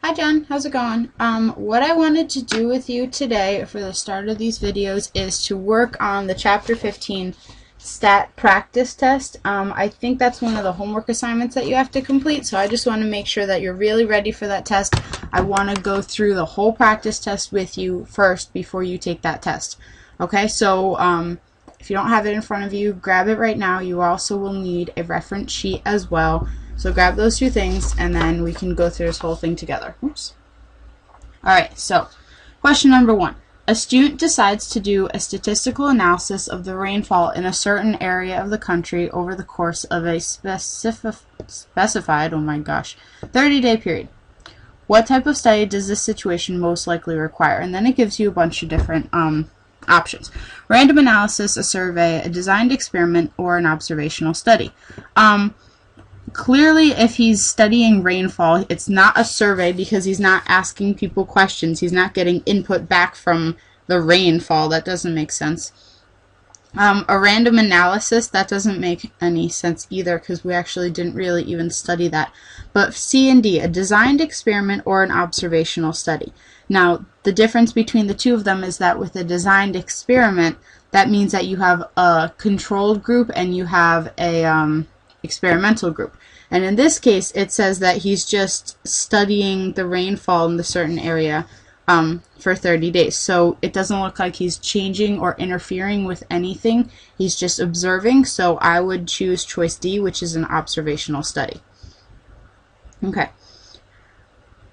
Hi Jen, how's it going? What I wanted to do with you today for the start of these videos is to work on the Chapter 15 Stat Practice Test. I think that's one of the homework assignments that you have to complete, so I just want to make sure that you're really ready for that test. I want to go through the whole practice test with you first before you take that test. Okay, so if you don't have it in front of you, grab it right now. You also will need a reference sheet as well. So grab those two things and then we can go through this whole thing together. Oops. Alright, so question number 1. A student decides to do a statistical analysis of the rainfall in a certain area of the country over the course of a specified, 30-day period. What type of study does this situation most likely require? And then it gives you a bunch of different options. Random analysis, a survey, a designed experiment, or an observational study. Clearly, if he's studying rainfall, it's not a survey because he's not asking people questions. He's not getting input back from the rainfall. That doesn't make sense. A random analysis, that doesn't make any sense either because we actually didn't really even study that. But C and D, a designed experiment or an observational study. Now, the difference between the two of them is that with a designed experiment, that means that you have a controlled group and you have a experimental group. And in this case, it says that he's just studying the rainfall in the certain area for 30 days. So it doesn't look like he's changing or interfering with anything. He's just observing. So I would choose choice D, which is an observational study. Okay.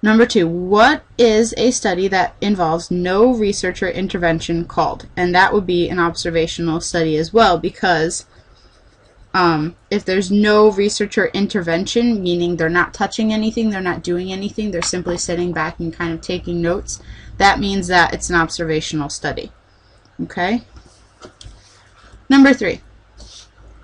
Number 2, what is a study that involves no researcher intervention called? And that would be an observational study as well, because if there's no researcher intervention, meaning they're not touching anything, they're not doing anything, they're simply sitting back and kind of taking notes, that means that it's an observational study. Okay? Number 3,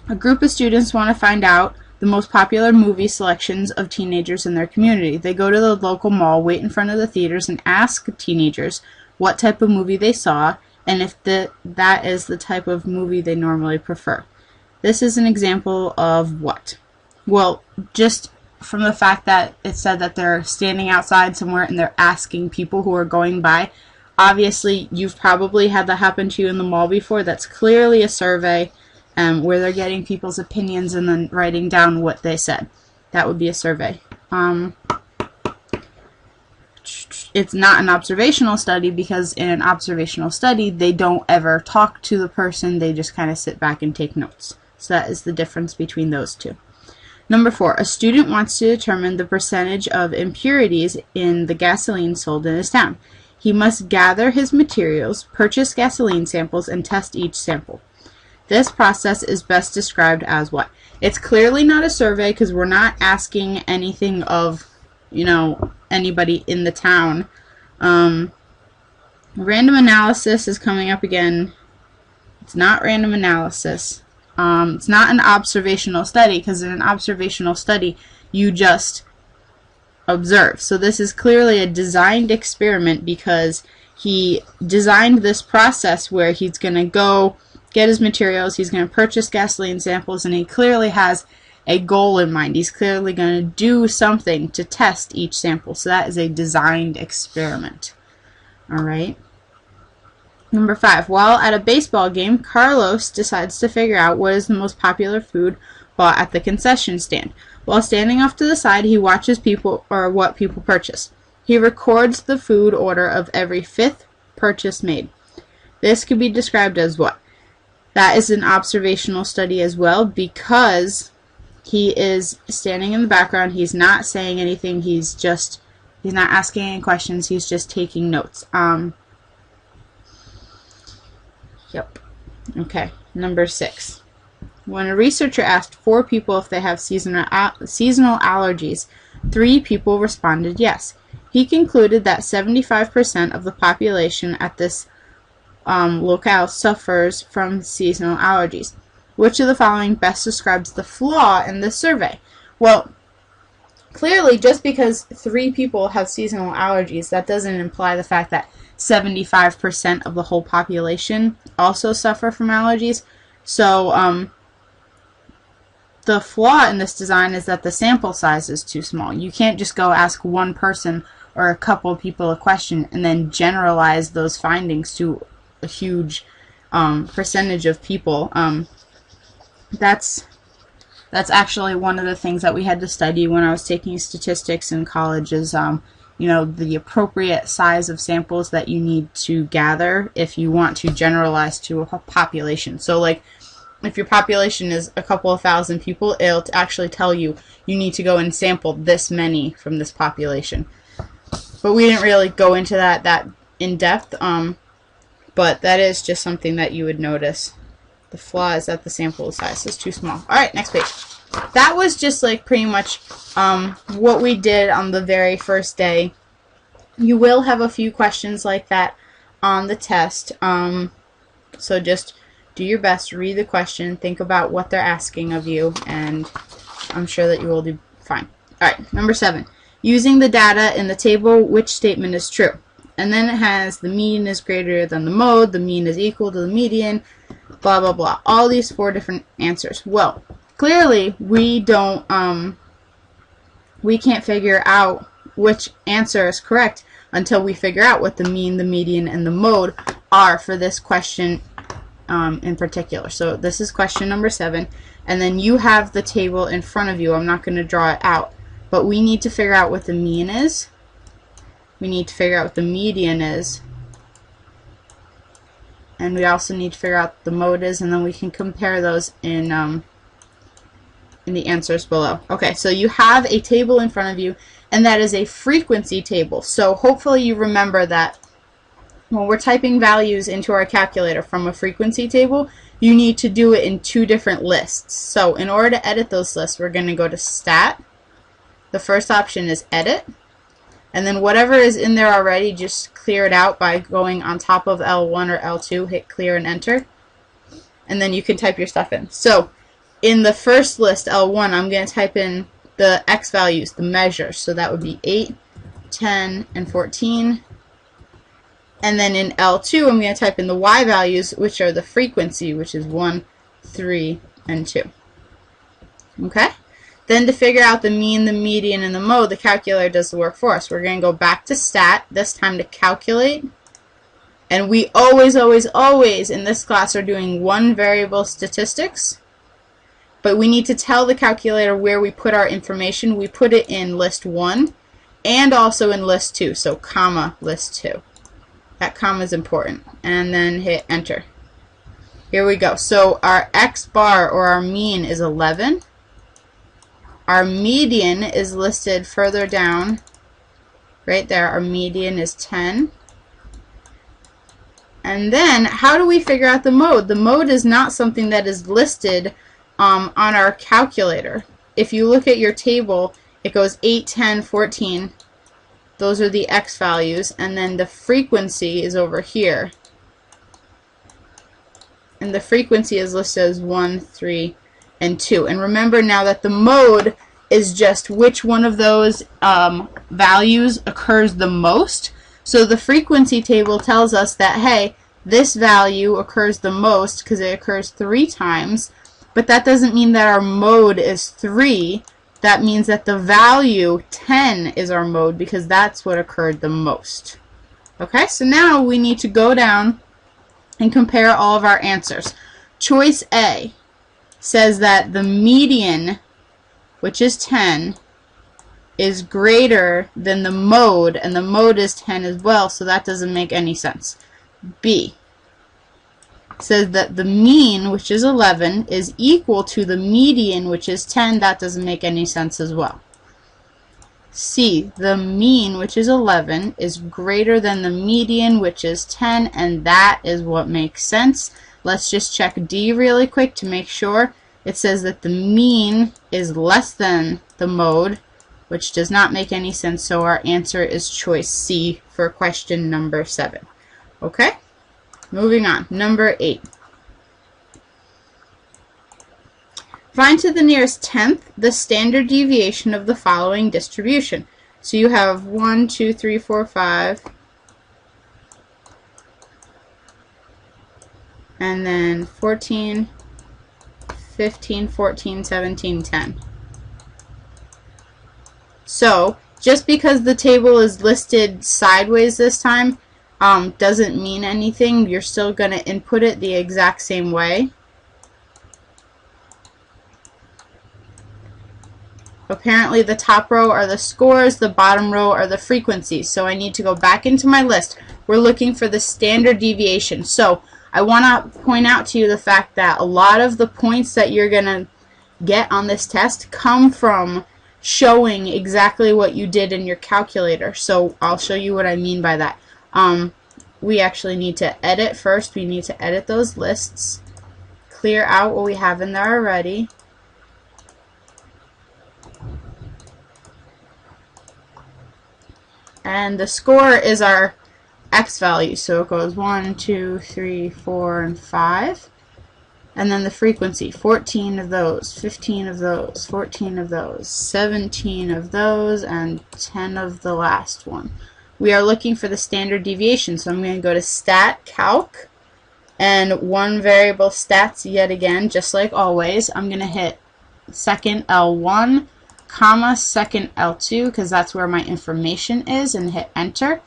a group of students want to find out the most popular movie selections of teenagers in their community. They go to the local mall, wait in front of the theaters, and ask teenagers what type of movie they saw and if that is the type of movie they normally prefer. This is an example of what? Well, just from the fact that it said that they're standing outside somewhere and they're asking people who are going by. Obviously, you've probably had that happen to you in the mall before. That's clearly a survey where they're getting people's opinions and then writing down what they said. That would be a survey. It's not an observational study because in an observational study, they don't ever talk to the person. They just kind of sit back and take notes. So that is the difference between those two. Number 4, a student wants to determine the percentage of impurities in the gasoline sold in his town. He must gather his materials, purchase gasoline samples, and test each sample. This process is best described as what? It's clearly not a survey because we're not asking anything of, anybody in the town. Random analysis is coming up again. It's not random analysis. It's not an observational study because in an observational study you just observe. So this is clearly a designed experiment because he designed this process where he's going to go get his materials, he's going to purchase gasoline samples, and he clearly has a goal in mind. He's clearly going to do something to test each sample. So that is a designed experiment. Alright. Number 5, while at a baseball game, Carlos decides to figure out what is the most popular food bought at the concession stand. While standing off to the side, he watches what people purchase. He records the food order of every 5th purchase made. This could be described as what? That is an observational study as well because he is standing in the background. He's not saying anything. He's not asking any questions. He's just taking notes. Yep. Okay. Number 6. When a researcher asked 4 people if they have seasonal allergies, 3 people responded yes. He concluded that 75% of the population at this locale suffers from seasonal allergies. Which of the following best describes the flaw in this survey? Well, clearly, just because 3 people have seasonal allergies, that doesn't imply the fact that 75% of the whole population also suffer from allergies. So, the flaw in this design is that the sample size is too small. You can't just go ask one person or a couple people a question and then generalize those findings to a huge percentage of people. That's actually one of the things that we had to study when I was taking statistics in college is you know, the appropriate size of samples that you need to gather if you want to generalize to a population. So like if your population is a couple of thousand people, it'll actually tell you you need to go and sample this many from this population. But we didn't really go into that in depth, but that is just something that you would notice. The flaw is that the sample size is too small. Alright, next page. That was just like pretty much what we did on the very first day. You will have a few questions like that on the test. So just do your best, read the question, think about what they're asking of you, and I'm sure that you will do fine. Alright, number 7. Using the data in the table, which statement is true? And then it has the mean is greater than the mode, the mean is equal to the median, blah blah blah. All these 4 different answers. Well, clearly we don't we can't figure out which answer is correct until we figure out what the mean, the median, and the mode are for this question in particular. So this is question number 7, and then you have the table in front of you. I'm not going to draw it out, but we need to figure out what the mean is. We need to figure out what the median is, and we also need to figure out what the mode is, and then we can compare those in the answers below. Okay, so you have a table in front of you, and that is a frequency table. So hopefully you remember that when we're typing values into our calculator from a frequency table, you need to do it in 2 different lists. So in order to edit those lists, we're going to go to Stat. The first option is Edit. And then whatever is in there already, just clear it out by going on top of L1 or L2, hit clear and enter. And then you can type your stuff in. So in the first list, L1, I'm going to type in the X values, the measures. So that would be 8, 10, and 14. And then in L2, I'm going to type in the Y values, which are the frequency, which is 1, 3, and 2. Okay? Then to figure out the mean, the median, and the mode, the calculator does the work for us. We're going to go back to Stat, this time to Calculate. And we always, always, always in this class are doing one variable statistics. But we need to tell the calculator where we put our information. We put it in list 1 and also in list 2. So comma list 2. That comma is important. And then hit enter. Here we go. So our X bar or our mean is 11. Our median is listed further down. Right there. Our median is 10. And then how do we figure out the mode? The mode is not something that is listed on our calculator. If you look at your table, it goes 8, 10, 14. Those are the X values, and then the frequency is over here. And the frequency is listed as 1, 3, and 2. And remember now that the mode is just which one of those values occurs the most. So the frequency table tells us that, hey, this value occurs the most because it occurs 3 times, but that doesn't mean that our mode is 3. That means that the value 10 is our mode because that's what occurred the most. Okay, so now we need to go down and compare all of our answers. Choice A says that the median, which is 10, is greater than the mode, and the mode is 10 as well, so that doesn't make any sense. B says that the mean, which is 11, is equal to the median, which is 10. That doesn't make any sense as well. C, the mean, which is 11, is greater than the median, which is 10, and that is what makes sense. Let's just check D really quick to make sure. It says that the mean is less than the mode, which does not make any sense, so our answer is choice C for question number 7. Okay? Moving on. Number 8. Find to the nearest tenth the standard deviation of the following distribution. So you have 1, 2, 3, 4, 5, and then 14, 15, 14, 17, 10. So Just because the table is listed sideways this time doesn't mean anything. You're still going to input it the exact same way. Apparently the top row are the scores, the bottom row are the frequencies. So I need to go back into my list. We're looking for the standard deviation. So I want to point out to you the fact that a lot of the points that you're going to get on this test come from showing exactly what you did in your calculator. So I'll show you what I mean by that. We actually need to edit first. We need to edit those lists, clear out what we have in there already. And the score is our X value. So it goes 1, 2, 3, 4, and 5. And then the frequency, 14 of those, 15 of those, 14 of those, 17 of those, and 10 of the last one. We are looking for the standard deviation, so I'm going to go to Stat Calc, and one variable stats yet again, just like always. I'm going to hit second L1, comma, second L2, because that's where my information is, and hit Enter.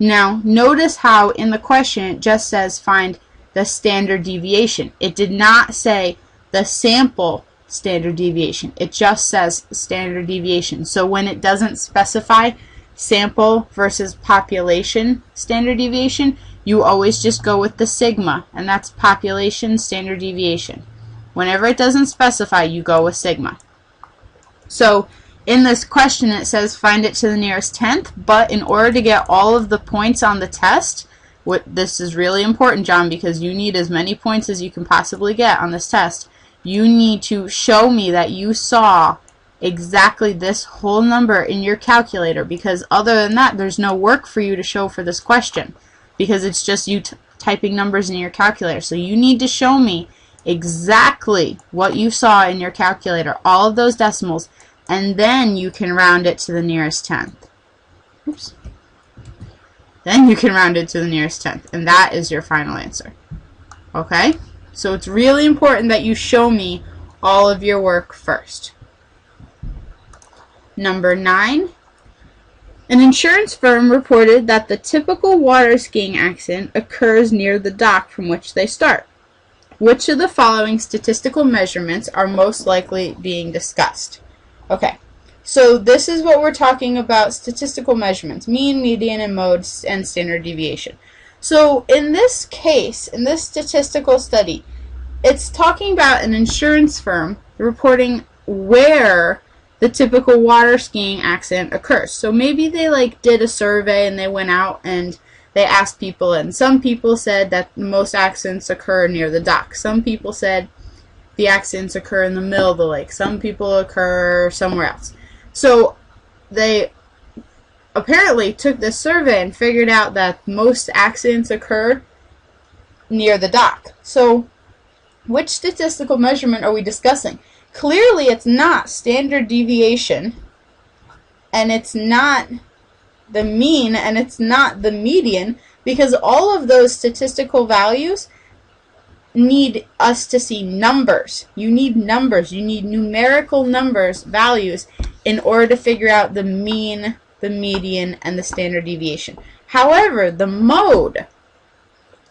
Now, notice how in the question it just says find the standard deviation. It did not say the sample standard deviation. It just says standard deviation. So when it doesn't specify sample versus population standard deviation, you always just go with the sigma, and that's population standard deviation. Whenever it doesn't specify, you go with sigma. So in this question it says find it to the nearest tenth, but in order to get all of the points on the test, this is really important, John, because you need as many points as you can possibly get on this test. You need to show me that you saw exactly this whole number in your calculator, because other than that, there's no work for you to show for this question, because it's just you typing numbers in your calculator. So you need to show me exactly what you saw in your calculator, all of those decimals, and then you can round it to the nearest tenth. Oops. Then you can round it to the nearest tenth, and that is your final answer. Okay? So it's really important that you show me all of your work first. Number 9. An insurance firm reported that the typical water skiing accident occurs near the dock from which they start. Which of the following statistical measurements are most likely being discussed? Okay. So this is what we're talking about, statistical measurements, mean, median, and mode, and standard deviation. So in this case, in this statistical study, it's talking about an insurance firm reporting where the typical water skiing accident occurs. So maybe they did a survey and they went out and they asked people, and some people said that most accidents occur near the dock. Some people said the accidents occur in the middle of the lake. Some people occur somewhere else. So they apparently took this survey and figured out that most accidents occur near the dock. So which statistical measurement are we discussing? Clearly it's not standard deviation, and it's not the mean, and it's not the median, because all of those statistical values need us to see numbers. You need numbers. You need numerical numbers, values, in order to figure out the mean, the median, and the standard deviation. However, the mode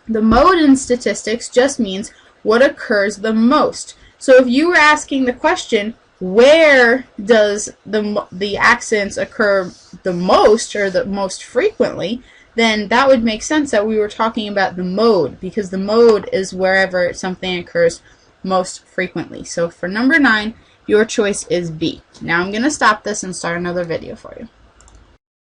in statistics just means what occurs the most. So if you were asking the question, where does the accidents occur the most, or the most frequently, then that would make sense that we were talking about the mode, because the mode is wherever something occurs most frequently. So for number 9, your choice is B. Now I'm going to stop this and start another video for you.